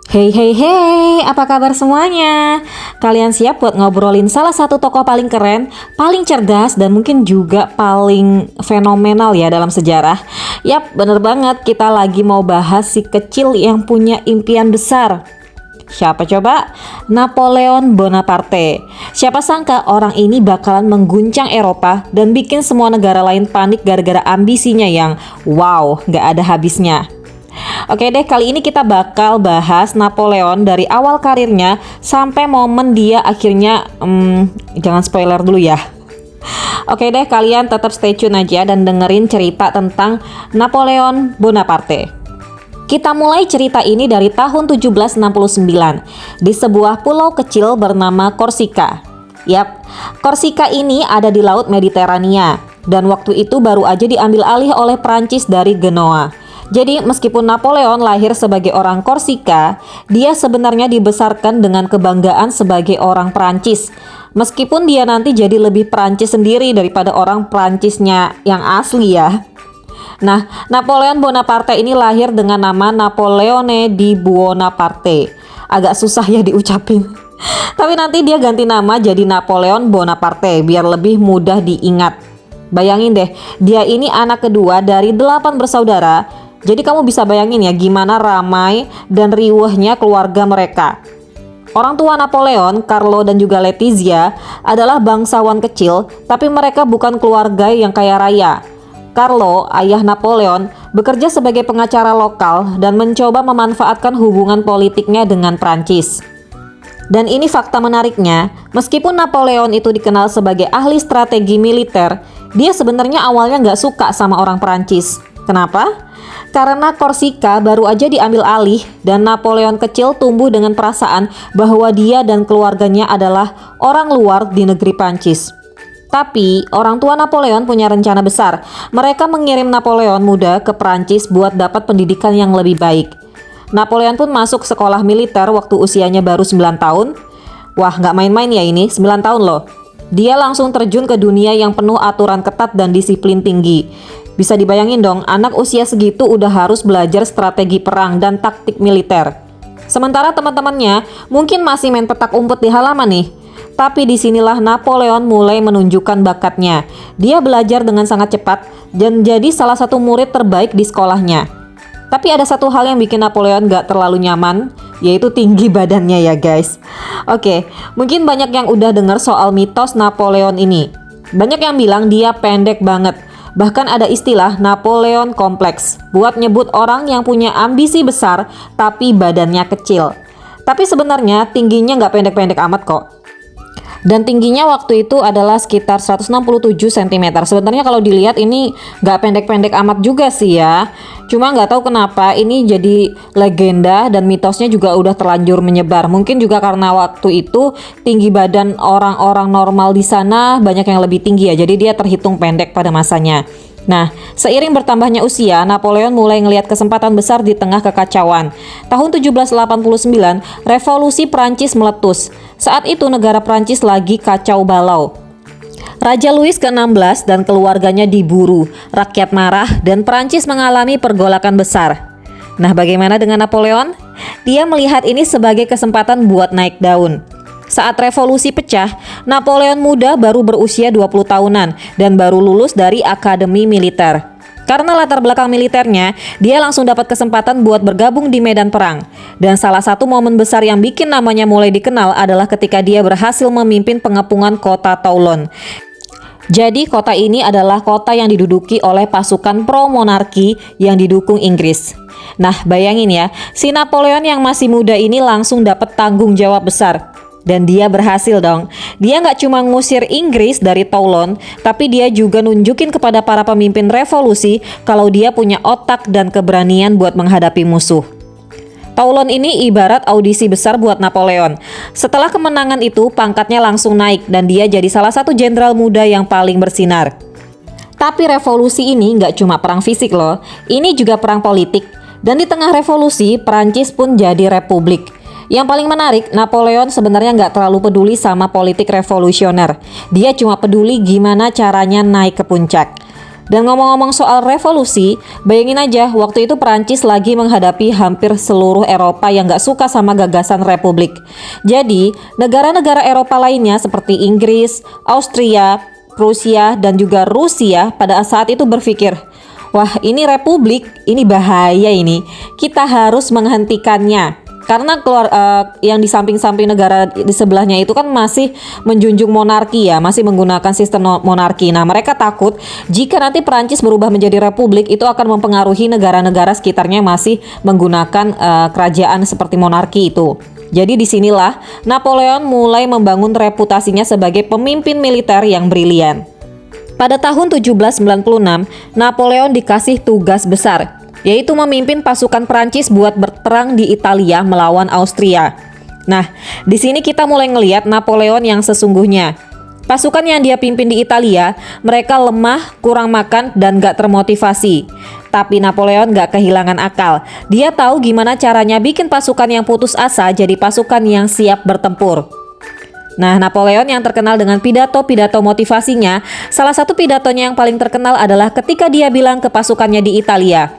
Hey hey hey, apa kabar semuanya? Kalian siap buat ngobrolin salah satu tokoh paling keren, paling cerdas, dan mungkin juga paling fenomenal ya dalam sejarah? Yap, bener banget, kita lagi mau bahas si kecil yang punya impian besar. Siapa coba? Napoleon Bonaparte. Siapa sangka orang ini bakalan mengguncang Eropa dan bikin semua negara lain panik gara-gara ambisinya yang wow, gak ada habisnya. Oke deh, kali ini kita bakal bahas Napoleon dari awal karirnya sampai momen dia akhirnya jangan spoiler dulu ya. Oke deh, kalian tetap stay tune aja dan dengerin cerita tentang Napoleon Bonaparte. Kita mulai cerita ini dari tahun 1769 di sebuah pulau kecil bernama Korsika. Yap, Korsika ini ada di Laut Mediterania dan waktu itu baru aja diambil alih oleh Prancis dari Genoa. Jadi meskipun Napoleon lahir sebagai orang Korsika, dia sebenarnya dibesarkan dengan kebanggaan sebagai orang Prancis. Meskipun dia nanti jadi lebih Prancis sendiri daripada orang Prancisnya yang asli ya. Nah, Napoleon Bonaparte ini lahir dengan nama Napoleone di Buonaparte. Agak susah ya diucapin. Tapi nanti dia ganti nama jadi Napoleon Bonaparte biar lebih mudah diingat. Bayangin deh, dia ini anak kedua dari 8 bersaudara. Jadi kamu bisa bayangin ya gimana ramai dan riuhnya keluarga mereka. Orang tua Napoleon, Carlo dan juga Letizia adalah bangsawan kecil, tapi mereka bukan keluarga yang kaya raya. Carlo, ayah Napoleon, bekerja sebagai pengacara lokal dan mencoba memanfaatkan hubungan politiknya dengan Prancis. Dan ini fakta menariknya, meskipun Napoleon itu dikenal sebagai ahli strategi militer, dia sebenarnya awalnya nggak suka sama orang Prancis. Kenapa? Karena Korsika baru aja diambil alih dan Napoleon kecil tumbuh dengan perasaan bahwa dia dan keluarganya adalah orang luar di negeri Prancis. Tapi orang tua Napoleon punya rencana besar. Mereka mengirim Napoleon muda ke Prancis buat dapat pendidikan yang lebih baik. Napoleon pun masuk sekolah militer waktu usianya baru 9 tahun. Wah, nggak main-main ya ini, 9 tahun loh. Dia langsung terjun ke dunia yang penuh aturan ketat dan disiplin tinggi. Bisa dibayangin dong, anak usia segitu udah harus belajar strategi perang dan taktik militer. Sementara teman-temannya mungkin masih main petak umpet di halaman nih. Tapi disinilah Napoleon mulai menunjukkan bakatnya. Dia belajar dengan sangat cepat dan jadi salah satu murid terbaik di sekolahnya. Tapi ada satu hal yang bikin Napoleon gak terlalu nyaman, yaitu tinggi badannya ya guys. Oke, mungkin banyak yang udah dengar soal mitos Napoleon ini. Banyak yang bilang dia pendek banget. Bahkan ada istilah Napoleon kompleks buat nyebut orang yang punya ambisi besar tapi badannya kecil. Tapi sebenarnya tingginya nggak pendek-pendek amat kok. Dan tingginya waktu itu adalah sekitar 167 cm. Sebenarnya kalau dilihat ini nggak pendek-pendek amat juga sih ya. Cuma nggak tahu kenapa ini jadi legenda dan mitosnya juga udah terlanjur menyebar. Mungkin juga karena waktu itu tinggi badan orang-orang normal di sana banyak yang lebih tinggi ya. Jadi dia terhitung pendek pada masanya. Nah, seiring bertambahnya usia, Napoleon mulai ngelihat kesempatan besar di tengah kekacauan. Tahun 1789, revolusi Prancis meletus. Saat itu negara Prancis lagi kacau balau. Raja Louis ke-16 dan keluarganya diburu, rakyat marah, dan Prancis mengalami pergolakan besar. Nah, bagaimana dengan Napoleon? Dia melihat ini sebagai kesempatan buat naik daun. Saat revolusi pecah, Napoleon muda baru berusia 20 tahunan dan baru lulus dari akademi militer. Karena latar belakang militernya, dia langsung dapat kesempatan buat bergabung di medan perang. Dan salah satu momen besar yang bikin namanya mulai dikenal adalah ketika dia berhasil memimpin pengepungan kota Toulon. Jadi kota ini adalah kota yang diduduki oleh pasukan pro-monarki yang didukung Inggris. Nah, bayangin ya, si Napoleon yang masih muda ini langsung dapat tanggung jawab besar. Dan dia berhasil dong. Dia nggak cuma ngusir Inggris dari Toulon, tapi dia juga nunjukin kepada para pemimpin revolusi kalau dia punya otak dan keberanian buat menghadapi musuh. Toulon ini ibarat audisi besar buat Napoleon. Setelah kemenangan itu, pangkatnya langsung naik dan dia jadi salah satu jenderal muda yang paling bersinar. Tapi revolusi ini nggak cuma perang fisik loh, ini juga perang politik. Dan di tengah revolusi, Prancis pun jadi republik. Yang paling menarik, Napoleon sebenarnya nggak terlalu peduli sama politik revolusioner. Dia cuma peduli gimana caranya naik ke puncak. Dan ngomong-ngomong soal revolusi, bayangin aja waktu itu Perancis lagi menghadapi hampir seluruh Eropa yang gak suka sama gagasan republik. Jadi, negara-negara Eropa lainnya seperti Inggris, Austria, Prusia, dan juga Rusia pada saat itu berpikir, wah ini republik, ini bahaya ini, kita harus menghentikannya. Karena yang di samping-samping negara di sebelahnya itu kan masih menjunjung monarki ya, masih menggunakan sistem monarki. Nah, mereka takut jika nanti Perancis berubah menjadi republik itu akan mempengaruhi negara-negara sekitarnya masih menggunakan kerajaan seperti monarki itu. Jadi disinilah Napoleon mulai membangun reputasinya sebagai pemimpin militer yang brilian. Pada tahun 1796, Napoleon dikasih tugas besar, yaitu memimpin pasukan Prancis buat berperang di Italia melawan Austria. Nah, di sini kita mulai ngelihat Napoleon yang sesungguhnya. Pasukan yang dia pimpin di Italia, mereka lemah, kurang makan, dan gak termotivasi. Tapi Napoleon gak kehilangan akal. Dia tahu gimana caranya bikin pasukan yang putus asa jadi pasukan yang siap bertempur. Nah, Napoleon yang terkenal dengan pidato-pidato motivasinya, salah satu pidatonya yang paling terkenal adalah ketika dia bilang ke pasukannya di Italia,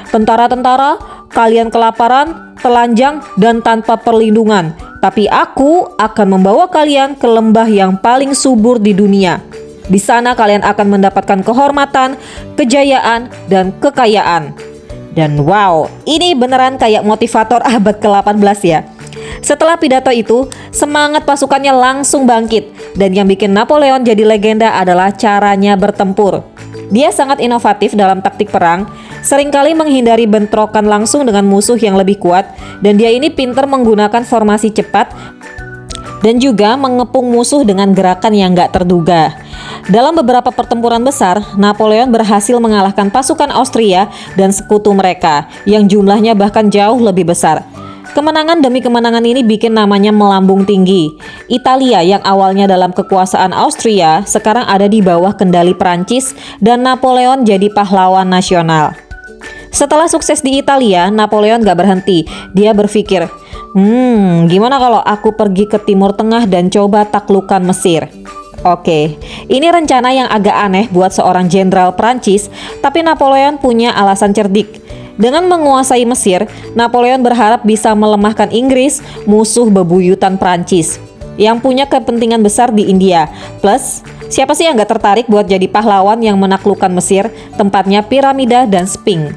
"Tentara-tentara, kalian kelaparan, telanjang, dan tanpa perlindungan. Tapi aku akan membawa kalian ke lembah yang paling subur di dunia. Di sana kalian akan mendapatkan kehormatan, kejayaan, dan kekayaan." Dan wow, ini beneran kayak motivator abad ke-18 ya. Setelah pidato itu, semangat pasukannya langsung bangkit. Dan yang bikin Napoleon jadi legenda adalah caranya bertempur. Dia sangat inovatif dalam taktik perang, seringkali menghindari bentrokan langsung dengan musuh yang lebih kuat, dan dia ini pintar menggunakan formasi cepat dan juga mengepung musuh dengan gerakan yang gak terduga. Dalam beberapa pertempuran besar, Napoleon berhasil mengalahkan pasukan Austria dan sekutu mereka, yang jumlahnya bahkan jauh lebih besar. Kemenangan demi kemenangan ini bikin namanya melambung tinggi. Italia yang awalnya dalam kekuasaan Austria sekarang ada di bawah kendali Prancis dan Napoleon jadi pahlawan nasional. Setelah sukses di Italia, Napoleon gak berhenti. Dia berpikir, gimana kalau aku pergi ke Timur Tengah dan coba taklukkan Mesir? Oke, ini rencana yang agak aneh buat seorang jenderal Prancis, tapi Napoleon punya alasan cerdik. Dengan menguasai Mesir, Napoleon berharap bisa melemahkan Inggris, musuh bebuyutan Prancis, yang punya kepentingan besar di India. Plus, siapa sih yang gak tertarik buat jadi pahlawan yang menaklukkan Mesir, tempatnya piramida dan Sphinx?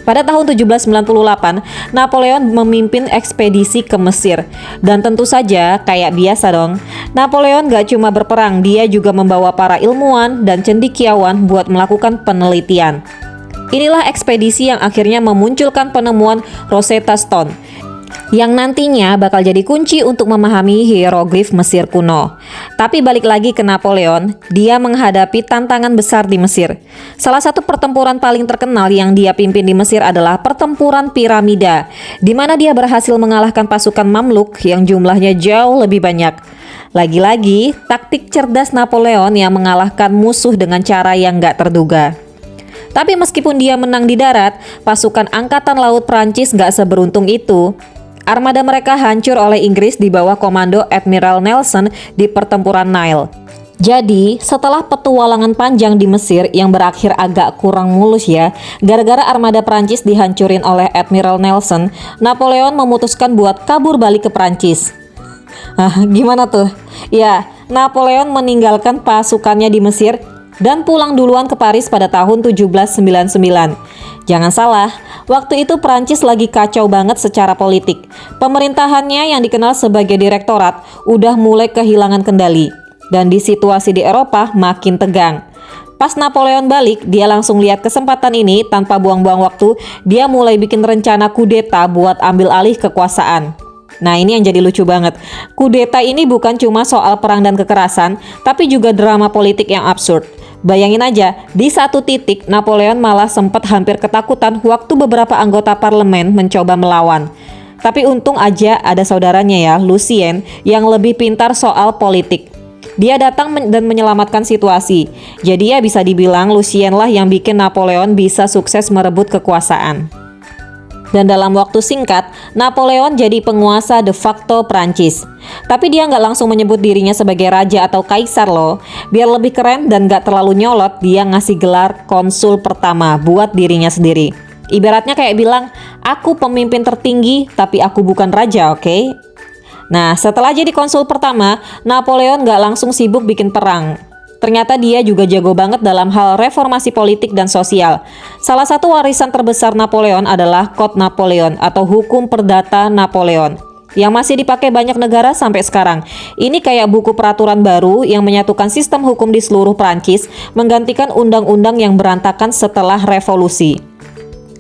Pada tahun 1798, Napoleon memimpin ekspedisi ke Mesir. Dan tentu saja, kayak biasa dong, Napoleon gak cuma berperang, dia juga membawa para ilmuwan dan cendekiawan buat melakukan penelitian. Inilah ekspedisi yang akhirnya memunculkan penemuan Rosetta Stone, yang nantinya bakal jadi kunci untuk memahami hieroglif Mesir kuno. Tapi balik lagi ke Napoleon, dia menghadapi tantangan besar di Mesir. Salah satu pertempuran paling terkenal yang dia pimpin di Mesir adalah pertempuran piramida, di mana dia berhasil mengalahkan pasukan Mamluk yang jumlahnya jauh lebih banyak. Lagi-lagi, taktik cerdas Napoleon yang mengalahkan musuh dengan cara yang gak terduga. Tapi meskipun dia menang di darat, pasukan angkatan laut Prancis gak seberuntung itu. Armada mereka hancur oleh Inggris di bawah komando Admiral Nelson di pertempuran Nile. Jadi, setelah petualangan panjang di Mesir yang berakhir agak kurang mulus ya, gara-gara armada Prancis dihancurin oleh Admiral Nelson, Napoleon memutuskan buat kabur balik ke Prancis. Gimana tuh? Ya, Napoleon meninggalkan pasukannya di Mesir dan pulang duluan ke Paris pada tahun 1799. Jangan salah, waktu itu Prancis lagi kacau banget secara politik. Pemerintahannya yang dikenal sebagai direktorat udah mulai kehilangan kendali. Dan di situasi di Eropa makin tegang. Pas Napoleon balik, dia langsung lihat kesempatan ini tanpa buang-buang waktu, dia mulai bikin rencana kudeta buat ambil alih kekuasaan. Nah, ini yang jadi lucu banget. Kudeta ini bukan cuma soal perang dan kekerasan, tapi juga drama politik yang absurd. Bayangin aja, di satu titik Napoleon malah sempat hampir ketakutan waktu beberapa anggota parlemen mencoba melawan. Tapi untung aja ada saudaranya ya, Lucien, yang lebih pintar soal politik. Dia datang dan menyelamatkan situasi. Jadi ya bisa dibilang Lucien lah yang bikin Napoleon bisa sukses merebut kekuasaan. Dan dalam waktu singkat, Napoleon jadi penguasa de facto Prancis. Tapi dia nggak langsung menyebut dirinya sebagai raja atau kaisar loh. Biar lebih keren dan nggak terlalu nyolot, dia ngasih gelar konsul pertama buat dirinya sendiri. Ibaratnya kayak bilang, aku pemimpin tertinggi tapi aku bukan raja, oke? Nah, setelah jadi konsul pertama, Napoleon nggak langsung sibuk bikin perang. Ternyata dia juga jago banget dalam hal reformasi politik dan sosial. Salah satu warisan terbesar Napoleon adalah Code Napoleon atau Hukum Perdata Napoleon, yang masih dipakai banyak negara sampai sekarang. Ini kayak buku peraturan baru yang menyatukan sistem hukum di seluruh Prancis, menggantikan undang-undang yang berantakan setelah revolusi.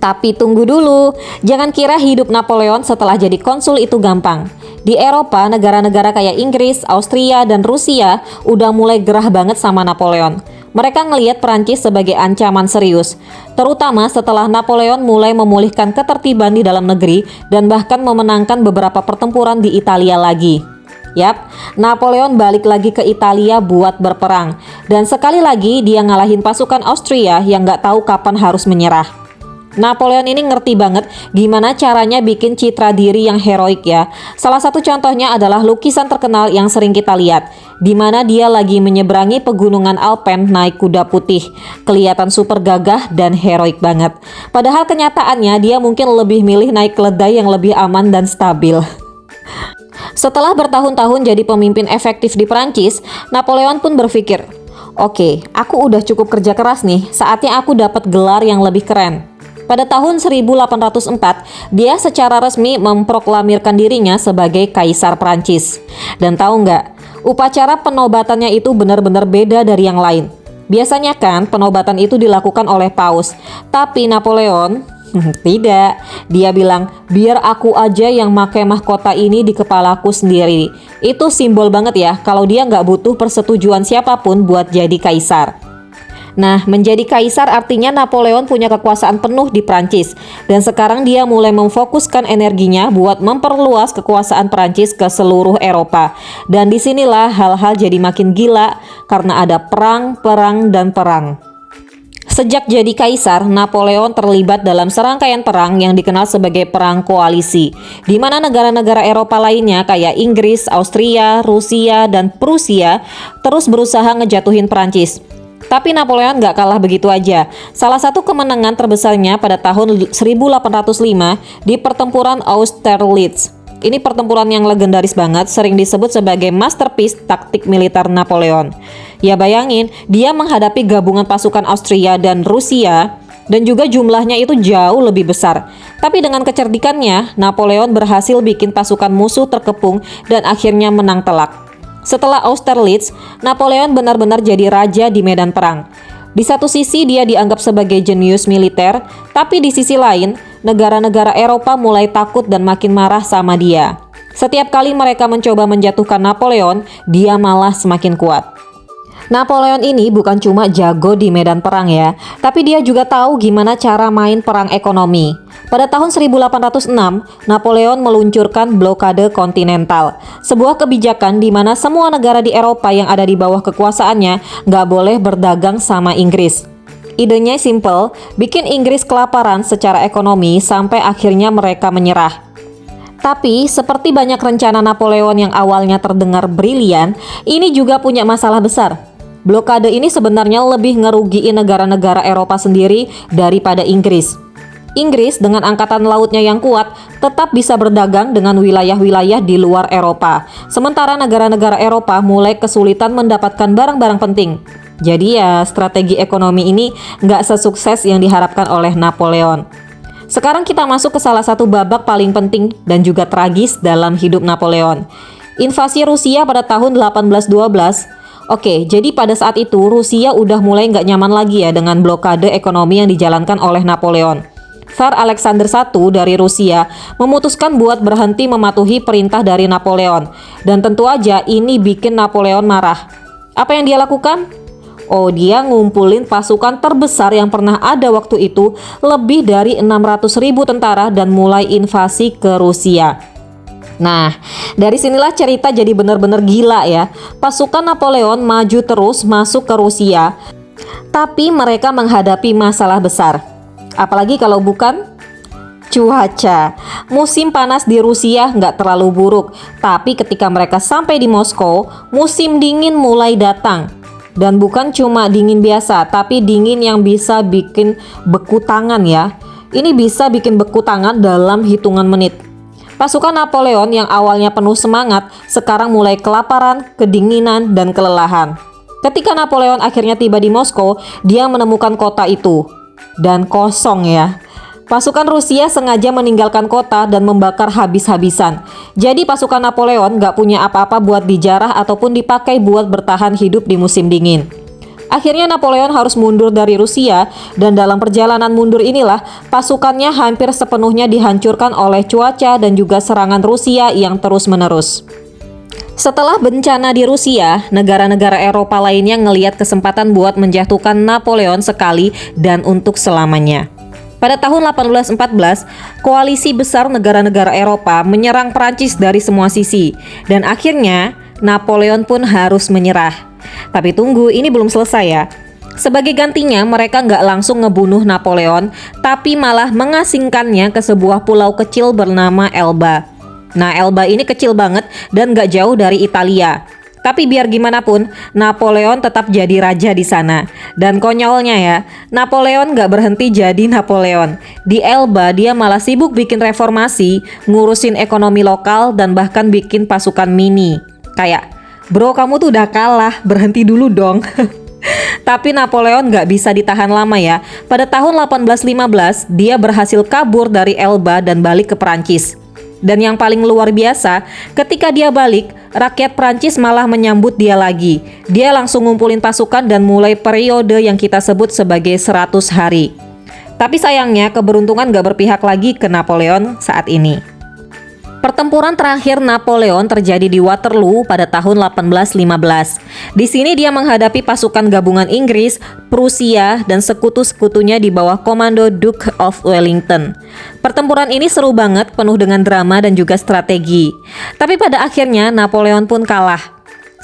Tapi tunggu dulu, jangan kira hidup Napoleon setelah jadi konsul itu gampang. Di Eropa, negara-negara kayak Inggris, Austria, dan Rusia udah mulai gerah banget sama Napoleon. Mereka ngelihat Prancis sebagai ancaman serius, terutama setelah Napoleon mulai memulihkan ketertiban di dalam negeri dan bahkan memenangkan beberapa pertempuran di Italia lagi. Yap, Napoleon balik lagi ke Italia buat berperang, dan sekali lagi dia ngalahin pasukan Austria yang nggak tahu kapan harus menyerah. Napoleon ini ngerti banget gimana caranya bikin citra diri yang heroik ya. Salah satu contohnya adalah lukisan terkenal yang sering kita lihat, di mana dia lagi menyeberangi pegunungan Alpen naik kuda putih. Kelihatan super gagah dan heroik banget. Padahal kenyataannya dia mungkin lebih milih naik keledai yang lebih aman dan stabil. Setelah bertahun-tahun jadi pemimpin efektif di Prancis, Napoleon pun berpikir, oke, aku udah cukup kerja keras nih, saatnya aku dapat gelar yang lebih keren. Pada tahun 1804, dia secara resmi memproklamirkan dirinya sebagai Kaisar Prancis. Dan tahu nggak, upacara penobatannya itu benar-benar beda dari yang lain. Biasanya kan penobatan itu dilakukan oleh Paus, tapi Napoleon tidak. Dia bilang, biar aku aja yang pakai mahkota ini di kepalaku sendiri. Itu simbol banget ya, kalau dia nggak butuh persetujuan siapapun buat jadi kaisar. Nah, menjadi kaisar artinya Napoleon punya kekuasaan penuh di Prancis, dan sekarang dia mulai memfokuskan energinya buat memperluas kekuasaan Prancis ke seluruh Eropa. Dan disinilah hal-hal jadi makin gila karena ada perang, dan perang. Sejak jadi kaisar, Napoleon terlibat dalam serangkaian perang yang dikenal sebagai perang koalisi, di mana negara-negara Eropa lainnya kayak Inggris, Austria, Rusia, dan Prusia terus berusaha ngejatuhin Prancis. Tapi Napoleon gak kalah begitu aja. Salah satu kemenangan terbesarnya pada tahun 1805 di pertempuran Austerlitz. Ini pertempuran yang legendaris banget, sering disebut sebagai masterpiece taktik militer Napoleon. Ya bayangin, dia menghadapi gabungan pasukan Austria dan Rusia, dan juga jumlahnya itu jauh lebih besar. Tapi dengan kecerdikannya, Napoleon berhasil bikin pasukan musuh terkepung dan akhirnya menang telak. Setelah Austerlitz, Napoleon benar-benar jadi raja di medan perang. Di satu sisi dia dianggap sebagai jenius militer, tapi di sisi lain, negara-negara Eropa mulai takut dan makin marah sama dia. Setiap kali mereka mencoba menjatuhkan Napoleon, dia malah semakin kuat. Napoleon ini bukan cuma jago di medan perang ya, tapi dia juga tahu gimana cara main perang ekonomi. Pada tahun 1806, Napoleon meluncurkan blokade kontinental, sebuah kebijakan di mana semua negara di Eropa yang ada di bawah kekuasaannya nggak boleh berdagang sama Inggris. Idenya simple, bikin Inggris kelaparan secara ekonomi sampai akhirnya mereka menyerah. Tapi seperti banyak rencana Napoleon yang awalnya terdengar brilian, ini juga punya masalah besar. Blokade ini sebenarnya lebih ngerugiin negara-negara Eropa sendiri daripada Inggris. Inggris dengan angkatan lautnya yang kuat tetap bisa berdagang dengan wilayah-wilayah di luar Eropa. Sementara negara-negara Eropa mulai kesulitan mendapatkan barang-barang penting. Jadi ya strategi ekonomi ini nggak sesukses yang diharapkan oleh Napoleon. Sekarang kita masuk ke salah satu babak paling penting dan juga tragis dalam hidup Napoleon. Invasi Rusia pada tahun 1812. Oke, jadi pada saat itu Rusia udah mulai nggak nyaman lagi ya dengan blokade ekonomi yang dijalankan oleh Napoleon. Tsar Alexander I dari Rusia memutuskan buat berhenti mematuhi perintah dari Napoleon. Dan tentu aja ini bikin Napoleon marah. Apa yang dia lakukan? Oh, dia ngumpulin pasukan terbesar yang pernah ada waktu itu, lebih dari 600.000 tentara dan mulai invasi ke Rusia. Nah, dari sinilah cerita jadi benar-benar gila ya. Pasukan Napoleon maju terus masuk ke Rusia, tapi mereka menghadapi masalah besar. Apalagi kalau bukan Cuaca. Musim panas di Rusia nggak terlalu buruk, tapi ketika mereka sampai di Moskow, musim dingin mulai datang. Dan bukan cuma dingin biasa, tapi dingin yang bisa bikin beku tangan ya. Ini bisa bikin beku tangan dalam hitungan menit. Pasukan Napoleon yang awalnya penuh semangat, sekarang mulai kelaparan, kedinginan, dan kelelahan. Ketika Napoleon akhirnya tiba di Moskow, dia menemukan kota itu. Dan kosong ya. Pasukan Rusia sengaja meninggalkan kota dan membakar habis-habisan. Jadi pasukan Napoleon nggak punya apa-apa buat dijarah ataupun dipakai buat bertahan hidup di musim dingin. Akhirnya Napoleon harus mundur dari Rusia, dan dalam perjalanan mundur inilah pasukannya hampir sepenuhnya dihancurkan oleh cuaca dan juga serangan Rusia yang terus-menerus. Setelah bencana di Rusia, negara-negara Eropa lainnya ngelihat kesempatan buat menjatuhkan Napoleon sekali dan untuk selamanya. Pada tahun 1814, koalisi besar negara-negara Eropa menyerang Prancis dari semua sisi, dan akhirnya Napoleon pun harus menyerah. Tapi tunggu, ini belum selesai ya. Sebagai gantinya, mereka nggak langsung ngebunuh Napoleon, tapi malah mengasingkannya ke sebuah pulau kecil bernama Elba. Nah, Elba ini kecil banget dan nggak jauh dari Italia. Tapi biar gimana pun, Napoleon tetap jadi raja di sana. Dan konyolnya ya, Napoleon gak berhenti jadi Napoleon. Di Elba dia malah sibuk bikin reformasi, ngurusin ekonomi lokal, dan bahkan bikin pasukan mini. Kayak, bro kamu tuh udah kalah, berhenti dulu dong. Tapi Napoleon gak bisa ditahan lama ya. Pada tahun 1815, dia berhasil kabur dari Elba dan balik ke Prancis. Dan yang paling luar biasa, ketika dia balik, rakyat Prancis malah menyambut dia lagi. Dia langsung ngumpulin pasukan dan mulai periode yang kita sebut sebagai 100 hari. Tapi sayangnya keberuntungan gak berpihak lagi ke Napoleon saat ini. Pertempuran terakhir Napoleon terjadi di Waterloo pada tahun 1815. Di sini dia menghadapi pasukan gabungan Inggris, Prusia, dan sekutu-sekutunya di bawah komando Duke of Wellington. Pertempuran ini seru banget, penuh dengan drama dan juga strategi. Tapi pada akhirnya Napoleon pun kalah.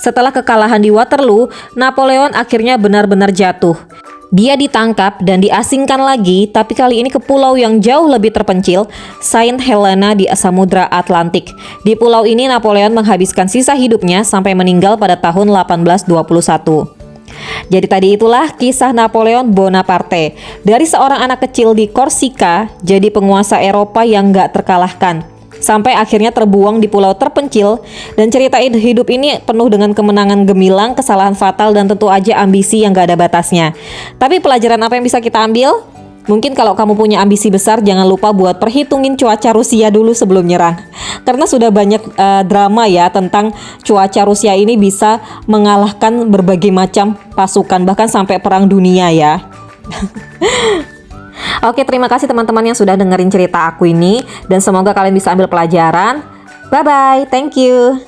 Setelah kekalahan di Waterloo, Napoleon akhirnya benar-benar jatuh. Dia ditangkap dan diasingkan lagi, tapi kali ini ke pulau yang jauh lebih terpencil, Saint Helena di Samudra Atlantik. Di pulau ini Napoleon menghabiskan sisa hidupnya sampai meninggal pada tahun 1821. Jadi tadi itulah kisah Napoleon Bonaparte. Dari seorang anak kecil di Korsika, jadi penguasa Eropa yang gak terkalahkan. Sampai akhirnya terbuang di pulau terpencil, dan cerita hidup ini penuh dengan kemenangan gemilang, kesalahan fatal, dan tentu aja ambisi yang gak ada batasnya. Tapi pelajaran apa yang bisa kita ambil? Mungkin kalau kamu punya ambisi besar, jangan lupa buat perhitungin cuaca Rusia dulu sebelum nyerang. Karena sudah banyak drama ya tentang cuaca Rusia ini bisa mengalahkan berbagai macam pasukan, bahkan sampai perang dunia ya. Oke, terima kasih teman-teman yang sudah dengerin cerita aku ini, dan semoga kalian bisa ambil pelajaran. Bye-bye, thank you.